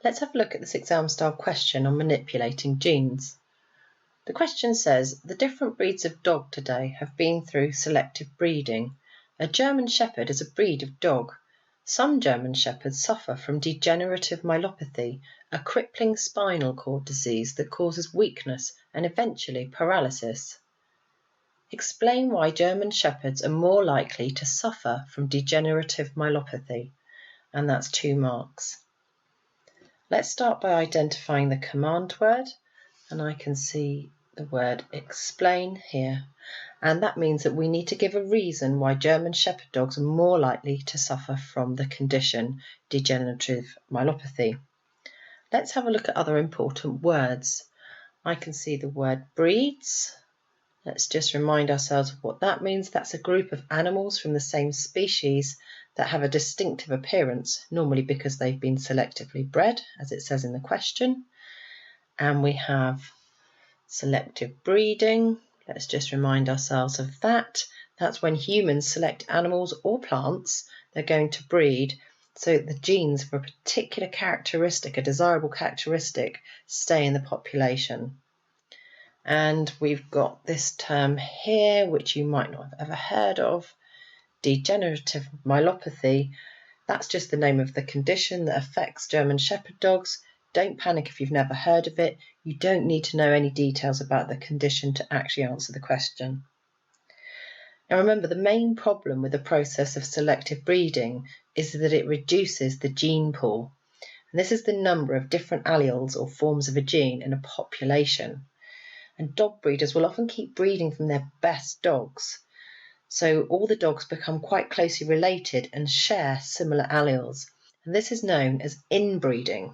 Let's have a look at this exam style question on manipulating genes. The question says, the different breeds of dog today have been through selective breeding. A German Shepherd is a breed of dog. Some German Shepherds suffer from degenerative myelopathy, a crippling spinal cord disease that causes weakness and eventually paralysis. Explain why German Shepherds are more likely to suffer from degenerative myelopathy, and that's 2 marks. Let's start by identifying the command word, and I can see the word explain here, and that means that we need to give a reason why German Shepherd dogs are more likely to suffer from the condition degenerative myelopathy. Let's have a look at other important words. I can see the word breeds. Let's just remind ourselves of what that means. That's a group of animals from the same species that have a distinctive appearance, normally because they've been selectively bred, as it says in the question. And we have selective breeding. Let's just remind ourselves of that. That's when humans select animals or plants they're going to breed so that the genes for a particular characteristic, a desirable characteristic, stay in the population. And we've got this term here, which you might not have ever heard of, degenerative myelopathy. That's just the name of the condition that affects German Shepherd dogs. Don't panic if you've never heard of it. You don't need to know any details about the condition to actually answer the question. Now remember, the main problem with the process of selective breeding is that it reduces the gene pool. And this is the number of different alleles or forms of a gene in a population. And dog breeders will often keep breeding from their best dogs. So all the dogs become quite closely related and share similar alleles. And this is known as inbreeding.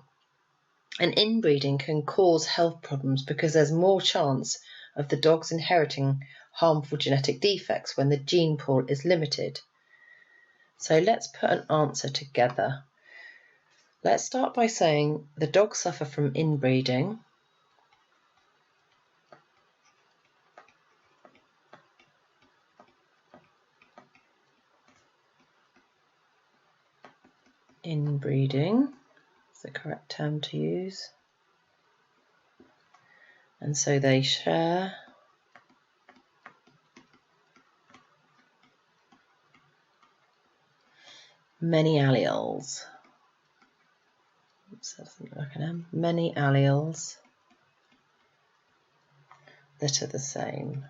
And inbreeding can cause health problems because there's more chance of the dogs inheriting harmful genetic defects when the gene pool is limited. So let's put an answer together. Let's start by saying the dogs suffer from inbreeding. Inbreeding is the correct term to use. And so they share many alleles. Oops, that doesn't look like an M. Many alleles that are the same.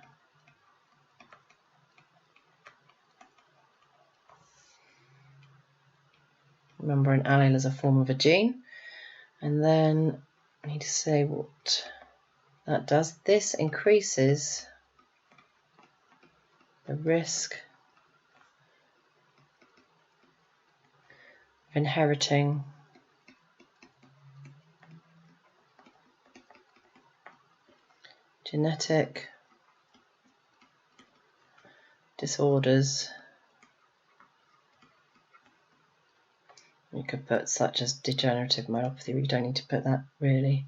Remember, an allele is a form of a gene. And then I need to say what that does. This increases the risk of inheriting genetic disorders. You could put such as degenerative myelopathy, but you don't need to put that really.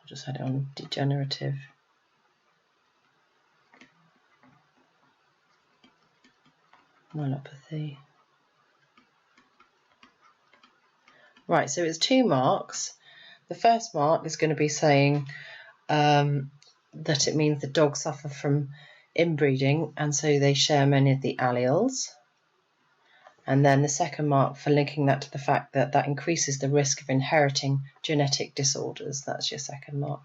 I'll just add it on degenerative myelopathy. Right, so it's 2 marks. The first mark is going to be saying that it means the dogs suffer from inbreeding and so they share many of the alleles. And then the second mark for linking that to the fact that that increases the risk of inheriting genetic disorders. That's your second mark.